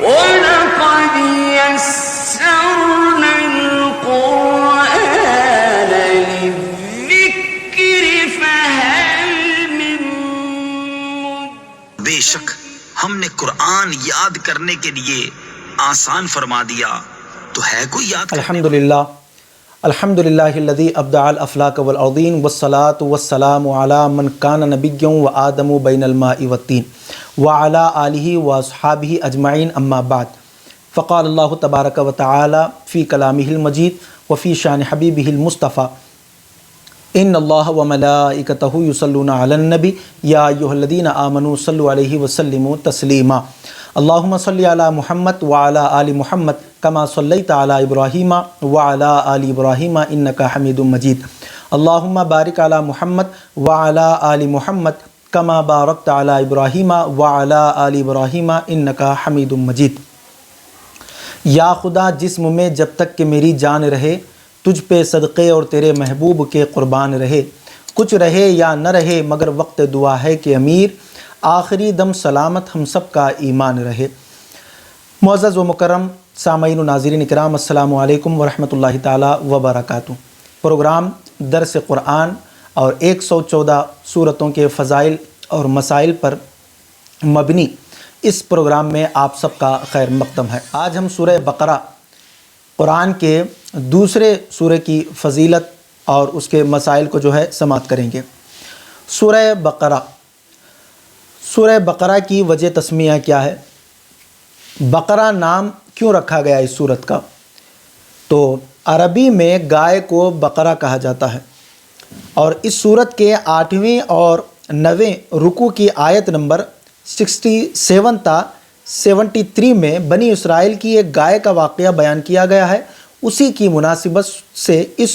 وَلَقَدْ يَسَّرْنَا الْقُرْآنَ لِلذِّكْرِ فَهَلْ مِن مُّدَّكِرٍ۔ بے شک ہم نے قرآن یاد کرنے کے لیے آسان فرما دیا، تو ہے کوئی یاد کرنے؟ الحمدللہ الذی ابدع الافلاک والارضین والصلاة والسلام علی من کان نبیا وآدم بین الماء والطین وعلی آلہ واصحابہ اجمعین، اما بعد، فقال اللہ تبارک وتعالی فی کلامہ المجید وفی شان حبیبہ المصطفیٰ ان اللہ وملائکتہ یصلون علی النبی یا ایھا الذین آمنوا صلوا علیہ وسلموا تسلیما۔ اللہم صلی علی محمد وعلی آل محمد کما صلیت علی ابراہیم وعلی آل ابراہیم انک حمید مجید۔ اللہم بارک علی محمد وعلی آل محمد کما بارکت علی ابراہیم وعلی آل ابراہیم انک حمید مجید۔ یا خدا، جسم میں جب تک کہ میری جان رہے تجھ پہ صدقے اور تیرے محبوب کے قربان رہے، کچھ رہے یا نہ رہے مگر وقت دعا ہے کہ امیر، آخری دم سلامت ہم سب کا ایمان رہے۔ معزز و مکرم سامعین و ناظرین کرام، السلام علیکم ورحمۃ اللہ تعالی وبرکاتہ۔ پروگرام درس قرآن اور 114 صورتوں کے فضائل اور مسائل پر مبنی اس پروگرام میں آپ سب کا خیر مقدم ہے۔ آج ہم سورہ بقرہ، قرآن کے دوسرے سورہ کی فضیلت اور اس کے مسائل کو جو ہے سماعت کریں گے۔ سورہ بقرہ کی وجہ تسمیہ کیا ہے؟ بقرہ نام کیوں رکھا گیا اس سورت کا؟ تو عربی میں گائے کو بقرہ کہا جاتا ہے، اور اس سورت کے 8ویں اور 9ویں رکوع کی آیت نمبر 67 تا 73 میں بنی اسرائیل کی ایک گائے کا واقعہ بیان کیا گیا ہے۔ اسی کی مناسبت سے اس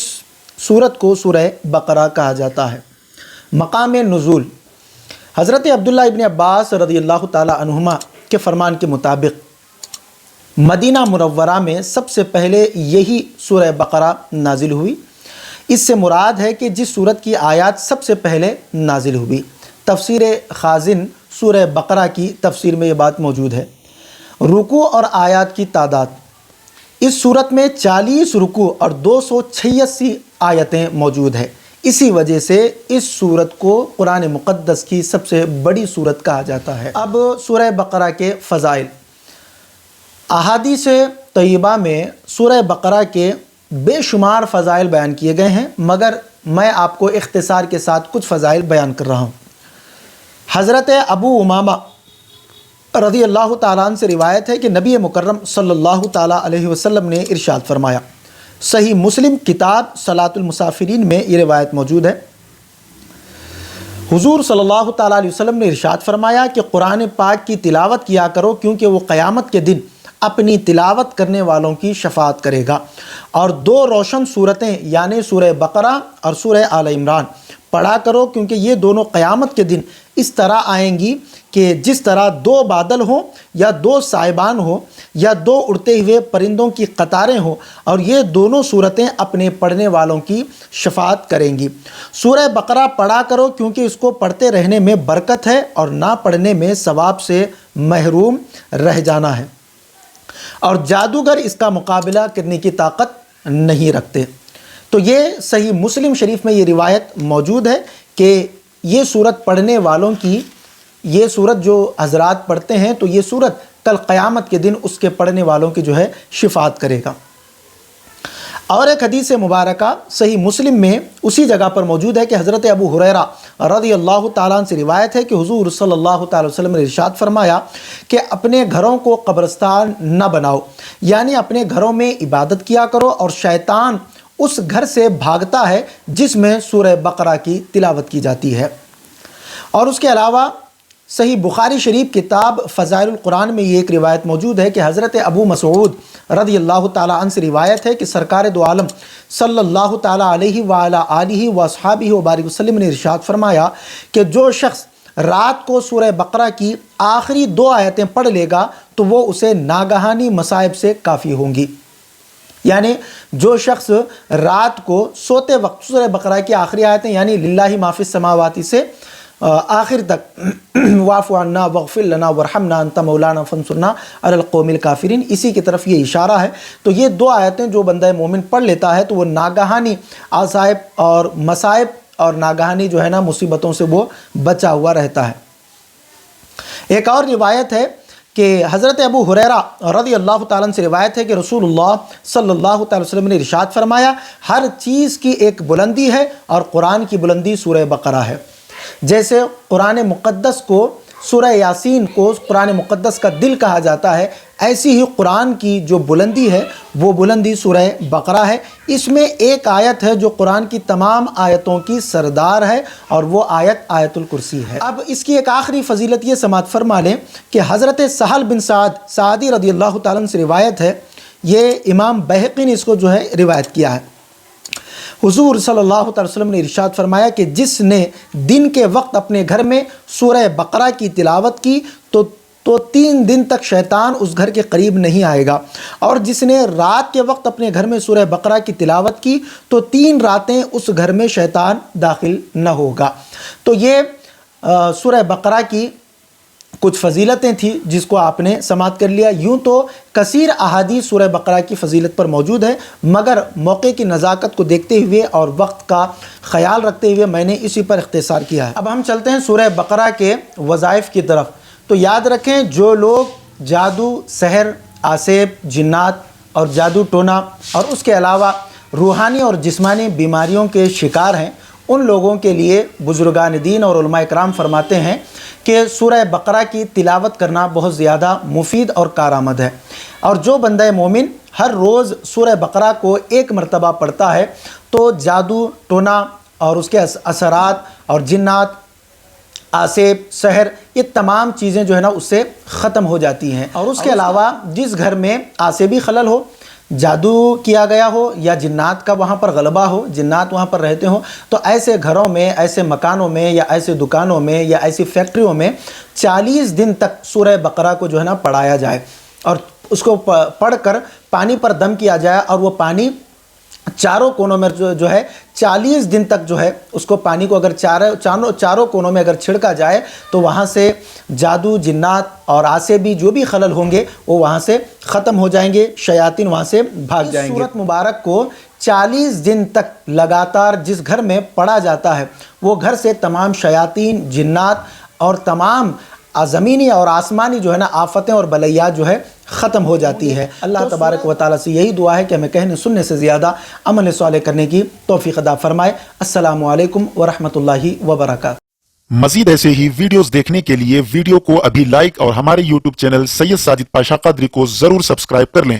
سورت کو سورہ بقرہ کہا جاتا ہے۔ مقام نزول، حضرت عبداللہ ابن عباس رضی اللہ تعالی عنہما کے فرمان کے مطابق مدینہ منورہ میں سب سے پہلے یہی سورہ بقرہ نازل ہوئی۔ اس سے مراد ہے کہ جس سورت کی آیات سب سے پہلے نازل ہوئی۔ تفسیر خازن سورہ بقرہ کی تفسیر میں یہ بات موجود ہے۔ رکوع اور آیات کی تعداد، اس سورت میں 40 رکوع اور 286 آیتیں موجود ہیں۔ اسی وجہ سے اس سورت کو قرآن مقدس کی سب سے بڑی سورت کہا جاتا ہے۔ اب سورہ بقرہ کے فضائل۔ احادیث طیبہ میں سورہ بقرہ کے بے شمار فضائل بیان کیے گئے ہیں، مگر میں آپ کو اختصار کے ساتھ کچھ فضائل بیان کر رہا ہوں۔ حضرت ابو امامہ رضی اللہ تعالیٰ عنہ سے روایت ہے کہ نبی مکرم صلی اللہ تعالیٰ علیہ وسلم نے ارشاد فرمایا، صحیح مسلم کتاب صلاۃ المسافرین میں یہ روایت موجود ہے۔ حضور صلی اللہ تعالیٰ علیہ وسلم نے ارشاد فرمایا کہ قرآن پاک کی تلاوت کیا کرو، کیونکہ وہ قیامت کے دن اپنی تلاوت کرنے والوں کی شفاعت کرے گا، اور 2 روشن صورتیں یعنی سورہ بقرہ اور سورہ آل عمران پڑھا کرو، کیونکہ یہ دونوں قیامت کے دن اس طرح آئیں گی کہ جس طرح 2 بادل ہوں یا 2 سائبان ہوں یا 2 اڑتے ہوئے پرندوں کی قطاریں ہوں، اور یہ دونوں صورتیں اپنے پڑھنے والوں کی شفاعت کریں گی۔ سورہ بقرہ پڑھا کرو کیونکہ اس کو پڑھتے رہنے میں برکت ہے، اور نہ پڑھنے میں ثواب سے محروم رہ جانا ہے، اور جادوگر اس کا مقابلہ کرنے کی طاقت نہیں رکھتے۔ تو یہ صحیح مسلم شریف میں یہ روایت موجود ہے کہ یہ سورت پڑھنے والوں کی، یہ سورت جو حضرات پڑھتے ہیں تو یہ سورت کل قیامت کے دن اس کے پڑھنے والوں کی جو ہے شفاعت کرے گا۔ اور ایک حدیث مبارکہ صحیح مسلم میں اسی جگہ پر موجود ہے کہ حضرت ابو ہریرہ رضی اللہ تعالیٰ عنہ سے روایت ہے کہ حضور صلی اللہ تعالی وسلم نے ارشاد فرمایا کہ اپنے گھروں کو قبرستان نہ بناؤ، یعنی اپنے گھروں میں عبادت کیا کرو، اور شیطان اس گھر سے بھاگتا ہے جس میں سورہ بقرہ کی تلاوت کی جاتی ہے۔ اور اس کے علاوہ صحیح بخاری شریف کتاب فضائل القرآن میں یہ ایک روایت موجود ہے کہ حضرت ابو مسعود رضی اللہ تعالیٰ عنہ سے روایت ہے کہ سرکار دو عالم صلی اللہ تعالیٰ علیہ وآلہ آلہ واصحابہ وبارک وسلم نے ارشاد فرمایا کہ جو شخص رات کو سورہ بقرہ کی آخری 2 آیتیں پڑھ لے گا تو وہ اسے ناگہانی مصائب سے کافی ہوں گی۔ یعنی جو شخص رات کو سوتے وقت سورہ بقرہ کی آخری آیتیں یعنی للہ ما فی السماوات سے آخر تک واعف عنا واغفر لنا وارحمنا انت مولانا فانصرنا علی القوم الکافرین، اسی کی طرف یہ اشارہ ہے۔ تو یہ دو آیتیں جو بندہ مومن پڑھ لیتا ہے تو وہ ناگہانی عصائب اور مصائب اور ناگہانی جو ہے نا مصیبتوں سے وہ بچا ہوا رہتا ہے۔ ایک اور روایت ہے کہ حضرت ابو ہریرہ رضی اللہ تعالیٰ عنہ سے روایت ہے کہ رسول اللہ صلی اللہ تعالی وسلم نے ارشاد فرمایا، ہر چیز کی ایک بلندی ہے اور قرآن کی بلندی سورہ بقرہ ہے۔ جیسے قرآن مقدس کو، سورہ یاسین کو قرآن مقدس کا دل کہا جاتا ہے، ایسی ہی قرآن کی جو بلندی ہے وہ بلندی سورہ بقرہ ہے۔ اس میں ایک آیت ہے جو قرآن کی تمام آیتوں کی سردار ہے اور وہ آیت آیت الکرسی ہے۔ اب اس کی ایک آخری فضیلت یہ سماعت فرما لیں کہ حضرت سہل بن سعدی رضی اللہ تعالیٰ عنہ سے روایت ہے، یہ امام بہقی نے اس کو جو ہے روایت کیا ہے۔ حضور صلی اللہ علیہ وسلم نے ارشاد فرمایا کہ جس نے دن کے وقت اپنے گھر میں سورہ بقرہ کی تلاوت کی تو 3 دن تک شیطان اس گھر کے قریب نہیں آئے گا، اور جس نے رات کے وقت اپنے گھر میں سورہ بقرہ کی تلاوت کی تو 3 راتیں اس گھر میں شیطان داخل نہ ہوگا۔ تو یہ سورہ بقرہ کی کچھ فضیلتیں تھیں جس کو آپ نے سماعت کر لیا۔ یوں تو کثیر احادیث سورہ بقرہ کی فضیلت پر موجود ہے، مگر موقع کی نزاکت کو دیکھتے ہوئے اور وقت کا خیال رکھتے ہوئے میں نے اسی پر اختصار کیا ہے۔ اب ہم چلتے ہیں سورہ بقرہ کے وظائف کی طرف۔ تو یاد رکھیں، جو لوگ جادو، سحر، آسیب، جنات اور جادو ٹونا اور اس کے علاوہ روحانی اور جسمانی بیماریوں کے شکار ہیں، ان لوگوں کے لیے بزرگان دین اور علماء کرام فرماتے ہیں کہ سورہ بقرہ کی تلاوت کرنا بہت زیادہ مفید اور کارآمد ہے، اور جو بندہ مومن ہر روز سورہ بقرہ کو 1 مرتبہ پڑھتا ہے تو جادو ٹونا اور اس کے اثرات اور جنات، آسیب، سحر، یہ تمام چیزیں جو ہے نا اس سے ختم ہو جاتی ہیں۔ اور اس کے علاوہ جس گھر میں آسیبی خلل ہو، جادو کیا گیا ہو یا جنات کا وہاں پر غلبہ ہو، جنات وہاں پر رہتے ہوں، تو ایسے گھروں میں، ایسے مکانوں میں یا ایسے دکانوں میں یا ایسی فیکٹریوں میں 40 دن تک سورہ بقرہ کو جو ہے نا پڑھایا جائے، اور اس کو پڑھ کر پانی پر دم کیا جائے، اور وہ پانی چاروں کونوں میں جو ہے 40 دن تک جو ہے اس کو پانی کو اگر چاروں کونوں میں اگر چھڑکا جائے تو وہاں سے جادو، جنات اور آسیبی جو بھی خلل ہوں گے وہ وہاں سے ختم ہو جائیں گے، شیاطین وہاں سے بھاگ جائیں گے۔ سورت مبارک کو 40 دن تک لگاتار جس گھر میں پڑھا جاتا ہے وہ گھر سے تمام شیاطین، جنات اور تمام زمینی اور آسمانی جو ہے نا آفتیں اور بلیات جو ہے ختم ہو جاتی ہے۔ اللہ تبارک و تعالیٰ سے یہی دعا ہے کہ ہمیں کہنے سننے سے زیادہ عمل صالح کرنے کی توفیق عطا فرمائے۔ السلام علیکم ورحمۃ اللہ وبرکاتہ۔ مزید ایسے ہی ویڈیوز دیکھنے کے لیے ویڈیو کو ابھی لائک اور ہمارے YouTube چینل سید ساجد پاشا قادری کو ضرور سبسکرائب کر لیں۔